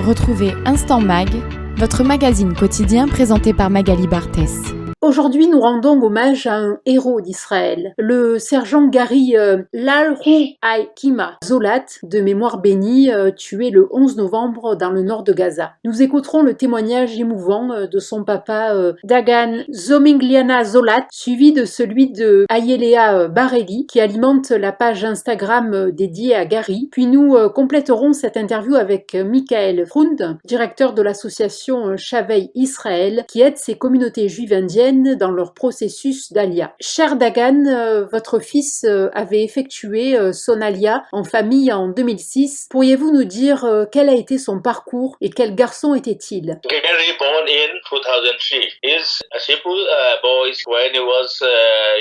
Retrouvez Instant Mag, votre magazine quotidien présenté par Magali Barthès. Aujourd'hui, nous rendons hommage à un héros d'Israël, le sergent Gary Lalrou-Aikima Zolat, de mémoire bénie, tué le 11 novembre dans le nord de Gaza. Nous écouterons le témoignage émouvant de son papa Dagan Zomingliana Zolat, suivi de celui de Ayelea Bareli, qui alimente la page Instagram dédiée à Gary. Puis nous compléterons cette interview avec Michael Frund, directeur de l'association Shavei Israël, qui aide ces communautés juives indiennes dans leur processus d'Alia. Cher Dagan, votre fils avait effectué son Alia en famille en 2006. Pourriez-vous nous dire quel a été son parcours et quel garçon était-il? Gary born in 2003. He's a simple boy. When he was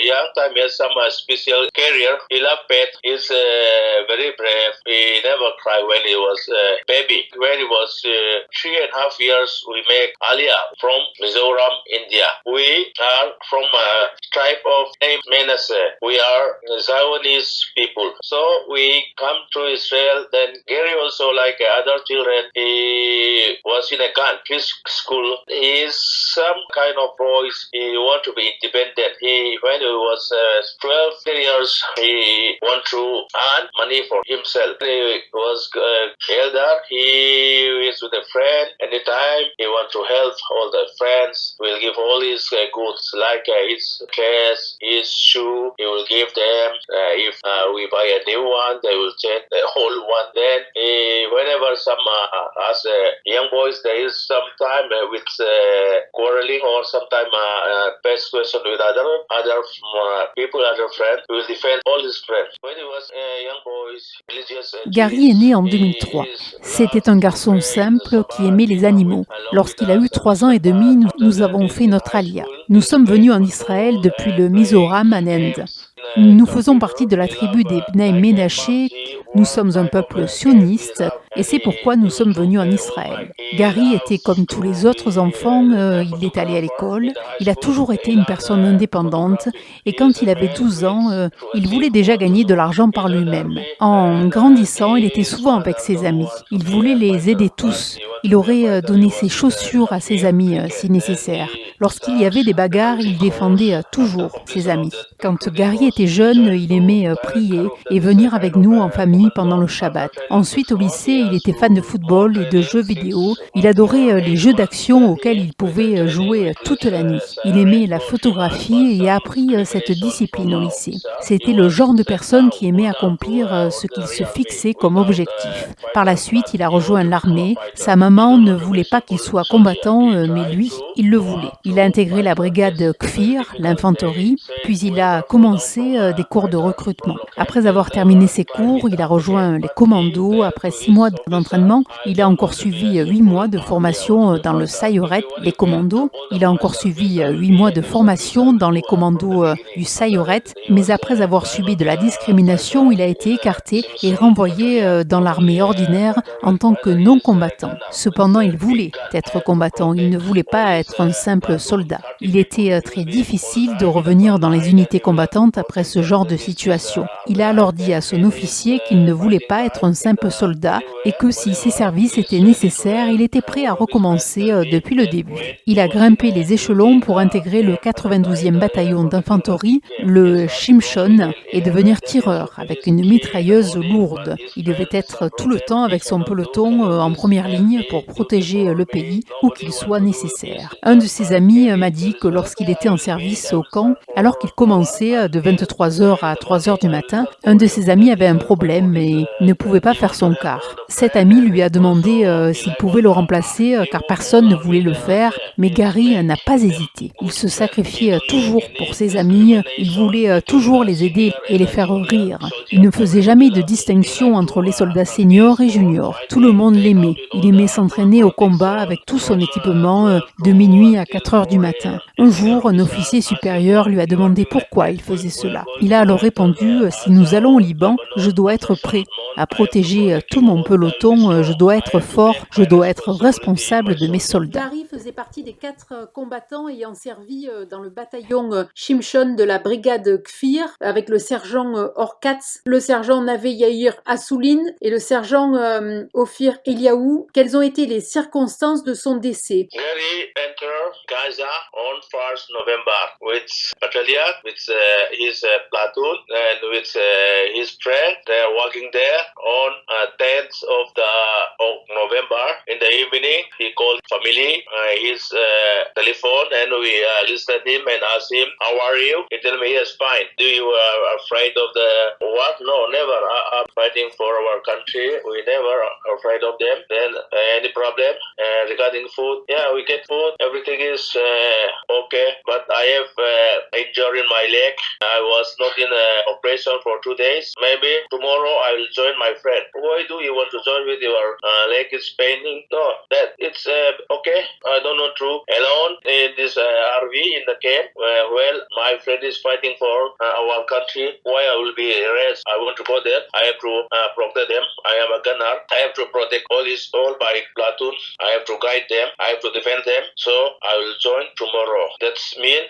young, he had some special career. He loved pets. He's very brave. He never cried when he was a baby. When he was 3.5 years, we make Aliyah from Mizoram, India. We are from a tribe of named Manasseh. We are Zionist people. So we come to Israel. Then Gary also, like other children, he was in a country school. He is some kind of boy. He want to be independent. When he was 12 years, he want to earn money for himself. He was elder. He is with a friend. Anytime he want to help all the friends, will give all his goods like his dress, his shoe. He will give them. If we buy a new one, they will change the whole one. Then whenever some as young boys, there is some time with quarreling or sometime best question with other people, other friends. He will defend all his friends. When he was young boys, religious. Gary est né en 2003. C'était un garçon simple qui aimait les animaux. Lorsqu'il a eu 3 ans et demi, nous avons fait notre Alia. Nous sommes venus en Israël depuis le Mizoram en Inde. Nous faisons partie de la tribu des Bnei Ménaché. Nous sommes un peuple sioniste et c'est pourquoi nous sommes venus en Israël. Gary était comme tous les autres enfants, il est allé à l'école, il a toujours été une personne indépendante et quand il avait 12 ans, il voulait déjà gagner de l'argent par lui-même. En grandissant, il était souvent avec ses amis. Il voulait les aider tous. Il aurait donné ses chaussures à ses amis si nécessaire. Lorsqu'il y avait des bagarres, il défendait toujours ses amis. Quand Gary était jeune, il aimait prier et venir avec nous en famille pendant le Shabbat. Ensuite, au lycée, il était fan de football et de jeux vidéo. Il adorait les jeux d'action auxquels il pouvait jouer toute la nuit. Il aimait la photographie et a appris cette discipline au lycée. C'était le genre de personne qui aimait accomplir ce qu'il se fixait comme objectif. Par la suite, il a rejoint l'armée. Sa maman ne voulait pas qu'il soit combattant, mais lui, il le voulait. Il a intégré la brigade Kfir, l'infanterie, puis il a commencé des cours de recrutement. Après avoir terminé ses cours, il a rejoint les commandos. Après 6 mois d'entraînement, il a encore suivi 8 mois de formation dans le Sayeret, les commandos. Il a encore suivi 8 mois de formation dans les commandos du Sayeret, mais après avoir subi de la discrimination, il a été écarté et renvoyé dans l'armée ordinaire en tant que non-combattant. Cependant, il voulait être combattant, il ne voulait pas être un simple soldat. Il était très difficile de revenir dans les unités combattantes après ce genre de situation. Il a alors dit à son officier qu'il ne voulait pas être un simple soldat et que si ses services étaient nécessaires, il était prêt à recommencer depuis le début. Il a grimpé les échelons pour intégrer le 92e bataillon d'infanterie, le Shimshon, et devenir tireur avec une mitrailleuse lourde. Il devait être tout le temps avec son peloton en première ligne pour protéger le pays où qu'il soit nécessaire. Un de ses amis m'a dit que lorsqu'il était en service au camp, alors qu'il commençait de 23h à 3h du matin, un de ses amis avait un problème et ne pouvait pas faire son quart. Cet ami lui a demandé s'il pouvait le remplacer car personne ne voulait le faire, mais Gary n'a pas hésité. Il se sacrifiait toujours pour ses amis, il voulait toujours les aider et les faire rire. Il ne faisait jamais de distinction entre les soldats seniors et juniors. Tout le monde l'aimait. Il aimait s'entraîner au combat avec tout son équipement de minuit à 4h 4 heures du matin. Un jour, un officier supérieur lui a demandé pourquoi il faisait cela. Il a alors répondu « Si nous allons au Liban, je dois être prêt à protéger tout mon peloton, je dois être fort, je dois être responsable de mes soldats. » Gary faisait partie des 4 combattants ayant servi dans le bataillon Shimshon de la brigade Kfir avec le sergent Orkatz, le sergent Nave Yair Assouline et le sergent Ophir Eliaou. Quelles ont été les circonstances de son décès? Gary entered Gaza on 1st November with battalion, with his platoon and with his friend. They are working there on 10th of November. In the evening, he called family, his telephone, and we listened him and asked him, "How are you?" He told me, "Yes, fine." Do you afraid of the war? No, never. I'm fighting for our country. We never afraid of them. Then any problem regarding food? Yeah, we get food. Everything is okay. But I have injury in my leg. I was not in operation for 2 days. Maybe tomorrow I will join my friend. Why do you want to join with your leg is paining? No, that it's okay. I don't want to alone in this RV in the camp. Well, my friend is fighting for our country. Why I will be rest? I want to go there. I have to protect them. I am a gunner. I have to protect all my platoon. I have to guide them. I have to defend them. So I will join tomorrow. That's mean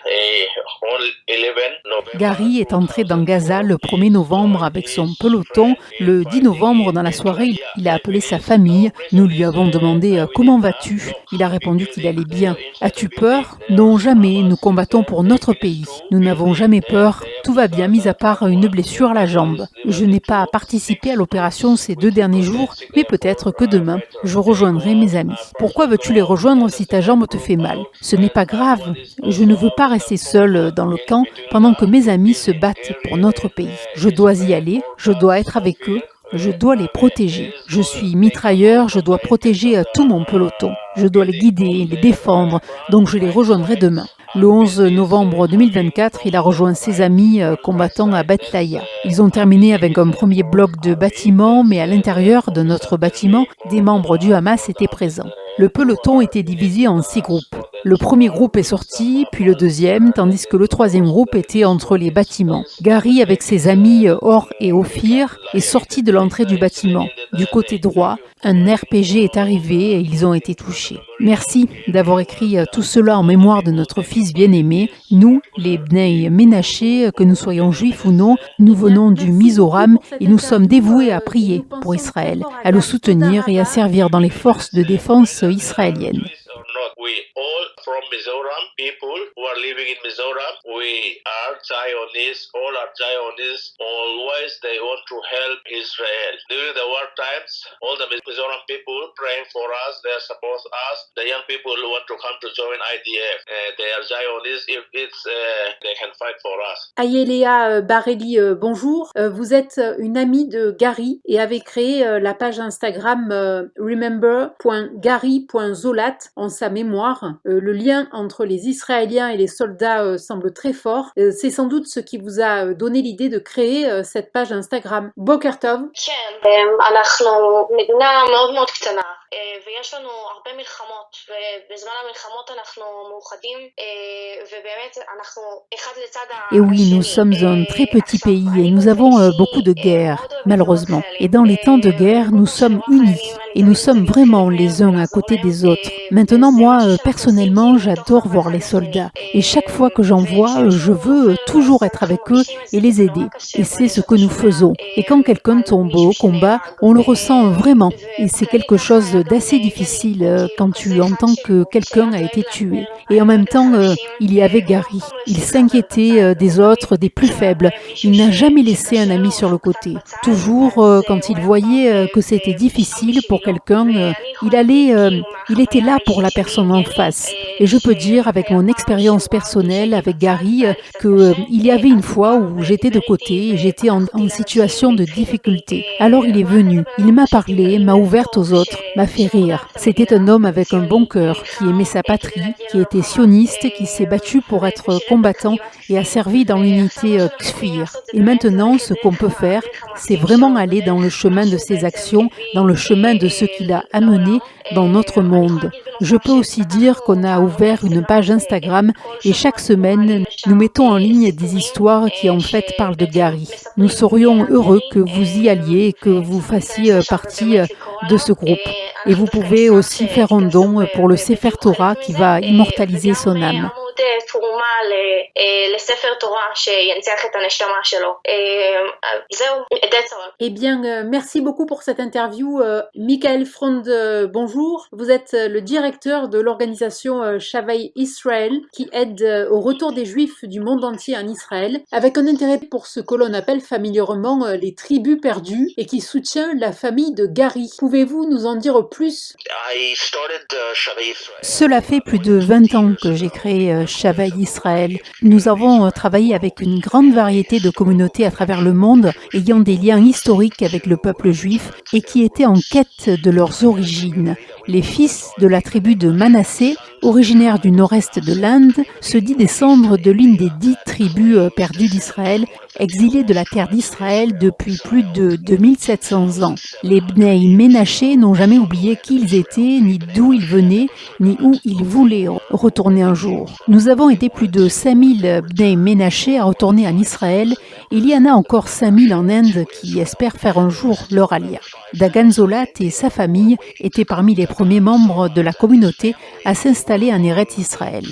on 11 November. Gary est entré dans Gaza le 1er novembre avec son peloton. Le 10 novembre, dans la soirée, il a appelé sa famille. Nous lui avons demandé « Comment vas-tu ?» Il a répondu qu'il allait bien. « As-tu peur ?» Non, jamais. Nous combattons pour notre pays. Nous n'avons jamais peur. Tout va bien, mis à part une blessure à la jambe. Je n'ai pas participé à l'opération ces 2 derniers jours, mais peut-être que demain, je rejoindrai mes amis. Pourquoi veux-tu les rejoindre si ta jambe te fait mal? Ce n'est pas grave. Je ne veux pas rester seul dans le camp pendant que mes amis se battent pour notre pays. Je dois y aller, je dois être avec eux. Je dois les protéger. Je suis mitrailleur, je dois protéger tout mon peloton. Je dois les guider, les défendre, donc je les rejoindrai demain. Le 11 novembre 2024, il a rejoint ses amis combattants à Beth Laïa. Ils ont terminé avec un premier bloc de bâtiments, mais à l'intérieur de notre bâtiment, des membres du Hamas étaient présents. Le peloton était divisé en 6 groupes. Le premier groupe est sorti, puis le deuxième, tandis que le troisième groupe était entre les bâtiments. Gary, avec ses amis Or et Ophir, est sorti de l'entrée du bâtiment. Du côté droit, un RPG est arrivé et ils ont été touchés. Merci d'avoir écrit tout cela en mémoire de notre fils bien-aimé. Nous, les Bnei Ménaché, que nous soyons juifs ou non, nous venons du Mizoram et nous sommes dévoués à prier pour Israël, à le soutenir et à servir dans les forces de défense israéliennes. We all from Mizoram, people who are living in Mizoram, we are Zionists, all are Zionists, always they want to help Israel. During the war times, all the Mizoram people praying for us, they support us, the young people who want to come to join IDF, they are Zionists, if it's, they can fight for us. Ayelea Barelli, bonjour. Vous êtes une amie de Gary et avez créé la page Instagram remember.gary.zolat en sa mémoire. Le lien entre les Israéliens et les soldats semble très fort. C'est sans doute ce qui vous a donné l'idée de créer cette page Instagram. Boker Tov. אנחנו מדינה מאוד מאוד קטנה ויש לנו הרבה מלחמות ובזמן המלחמות אנחנו מאוחדים ובאמת אנחנו אחד לצד Et oui, nous sommes un très petit pays et nous avons beaucoup de guerres, malheureusement. Et dans les temps de guerre, nous sommes unis et nous sommes vraiment les uns à côté des autres. Maintenant, moi, personnellement, j'adore voir les soldats. Et chaque fois que j'en vois, je veux toujours être avec eux et les aider. Et c'est ce que nous faisons. Et quand quelqu'un tombe au combat, on le ressent vraiment. Et c'est quelque chose d'assez difficile quand tu entends que quelqu'un a été tué. Et en même temps, il y avait Gary. Il s'inquiétait des autres, des plus faibles. Il n'a jamais laissé un ami sur le côté. Toujours, quand il voyait que c'était difficile pour quelqu'un, il était là pour la personne en face. Et je peux dire, avec mon expérience expérience personnelle avec Gary qu'il y avait une fois où j'étais de côté et j'étais en situation de difficulté. Alors il est venu, il m'a parlé, m'a ouverte aux autres, m'a fait rire. C'était un homme avec un bon cœur, qui aimait sa patrie, qui était sioniste, qui s'est battu pour être combattant et a servi dans l'unité Kfir. Et maintenant, ce qu'on peut faire, c'est vraiment aller dans le chemin de ses actions, dans le chemin de ce qu'il a amené dans notre monde. Je peux aussi dire qu'on a ouvert une page Instagram et chaque semaine, nous mettons en ligne des histoires qui en fait parlent de Gary. Nous serions heureux que vous y alliez et que vous fassiez partie de ce groupe. Et vous pouvez aussi faire un don pour le Sefer Torah qui va immortaliser son âme. Eh bien, merci beaucoup pour cette interview. Michael Frond, bonjour. Vous êtes le directeur de l'organisation Shavei Israël qui aide au retour des Juifs du monde entier en Israël, avec un intérêt pour ce que l'on appelle familièrement les tribus perdues et qui soutient la famille de Gary. Pouvez-vous nous en dire plus? Cela fait plus de 20 ans que j'ai créé Shavei Israël. Nous avons travaillé avec une grande variété de communautés à travers le monde ayant des liens historiques avec le peuple juif et qui étaient en quête de leurs origines. Les fils de la tribu de Manassé, originaire du nord-est de l'Inde, se dit descendre de l'une des 10 tribus perdues d'Israël, exilées de la terre d'Israël depuis plus de 2700 ans. Les Bnei Ménaché n'ont jamais oublié qui ils étaient, ni d'où ils venaient, ni où ils voulaient retourner un jour. Nous avons été plus de 5000 Bnei Ménaché à retourner en Israël. Il y en a encore 5000 en Inde qui espèrent faire un jour leur alia. Dagan Zolat et sa famille étaient parmi les premiers membres de la communauté à s'installer en Eretz Israël.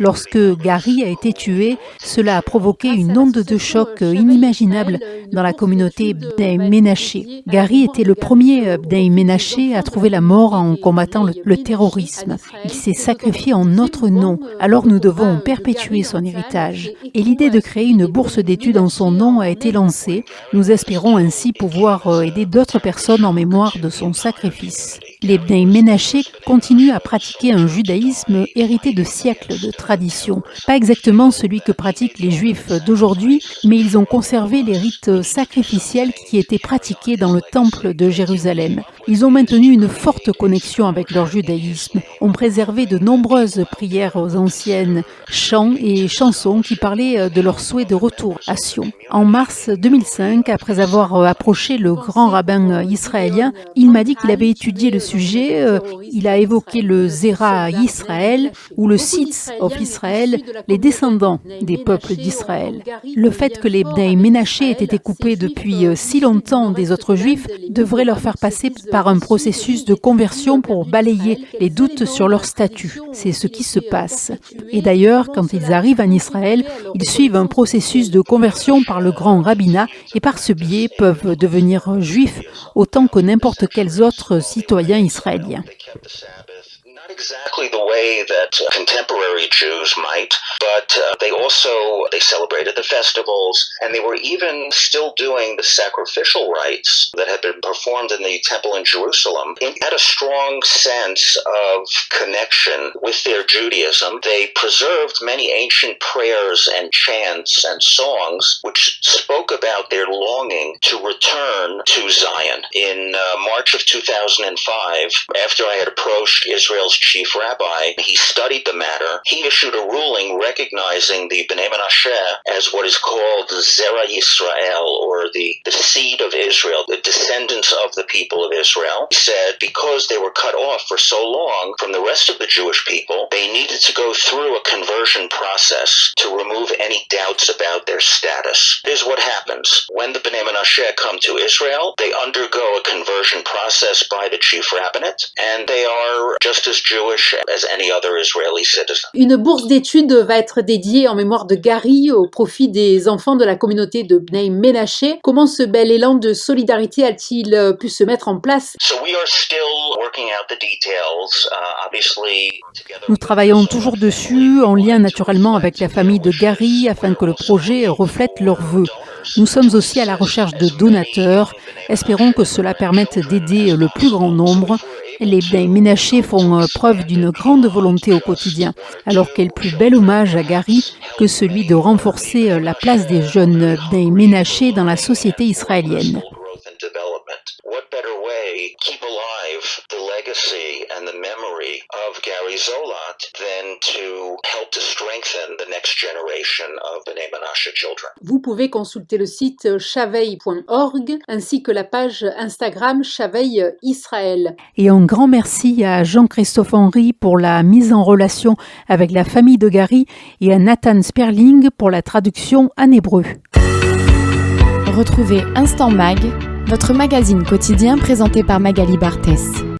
Lorsque Gary a été tué, cela a provoqué une onde de choc inimaginable dans la communauté Bnei Ménaché. Gary était le premier Bnei Ménaché à trouver la mort en combattant le terrorisme. Il s'est sacrifié en notre nom, alors nous devons perpétuer son héritage. Et l'idée de créer une bourse d'études en son nom a été lancée. Nous espérons ainsi pouvoir aider d'autres personnes en mémoire de son sacrifice. Les Bnei Ménaché continuent à pratiquer un judaïsme hérité de siècles de tradition. Pas exactement celui que pratiquent les Juifs d'aujourd'hui, mais ils ont conservé les rites sacrificiels qui étaient pratiqués dans le temple de Jérusalem. Ils ont maintenu une forte connexion avec leur judaïsme, ont préservé de nombreuses prières anciennes, chants et chansons qui parlaient de leur souhait de retour à Sion. En mars 2005, après avoir approché le grand rabbin israélien, il m'a dit qu'il avait étudié le sujet. Il a évoqué le Zera Israël ou le Sitz of Israël, les descendants des peuples d'Israël. Le fait que les Bnei Ménaché aient été coupés depuis si longtemps des autres Juifs devrait leur faire passer par un processus de conversion pour balayer les doutes sur leur statut. C'est ce qui se passe. Et d'ailleurs, quand ils arrivent en Israël, ils suivent un processus de conversion par le grand rabbinat et par ce biais peuvent devenir juifs autant que n'importe quels autres citoyens israéliens. Not exactly the way that contemporary Jews might, but they celebrated the festivals, and they were even still doing the sacrificial rites that had been performed in the temple in Jerusalem. They had a strong sense of connection with their Judaism. They preserved many ancient prayers and chants and songs which spoke about their longing to return to Zion. In March of 2005, after I had approached Israel's chief rabbi, he studied the matter. He issued a ruling recognizing the Bnei Menashe as what is called Zera Yisrael, or the seed of Israel, the descendants of the people of Israel. He said because they were cut off for so long from the rest of the Jewish people, they needed to go through a conversion process to remove any doubts about their status. Here's what happens. When the Bnei Menashe come to Israel, they undergo a conversion process by the chief rabbinate, and they are just as Jewish as any other Israeli citizen. Une bourse d'études va être dédiée en mémoire de Gary au profit des enfants de la communauté de Bnei Ménaché. Comment ce bel élan de solidarité a-t-il pu se mettre en place? Nous travaillons toujours dessus, en lien naturellement avec la famille de Gary, afin que le projet reflète leurs vœux. Nous sommes aussi à la recherche de donateurs. Espérons que cela permette d'aider le plus grand nombre. Les Bnei Ménaché font preuve d'une grande volonté au quotidien, alors quel plus bel hommage à Gary que celui de renforcer la place des jeunes Bnei Ménaché dans la société israélienne. What better way keep alive the legacy and the memory of Gary Zolat than to help to strengthen the next generation of Bnei Menashe children? Vous pouvez consulter le site shavei.org ainsi que la page Instagram Shavei Israël. Et un grand merci à Jean-Christophe Henry pour la mise en relation avec la famille de Gary et à Nathan Sperling pour la traduction en hébreu. Retrouvez Instant Mag, votre magazine quotidien présenté par Magali Barthès.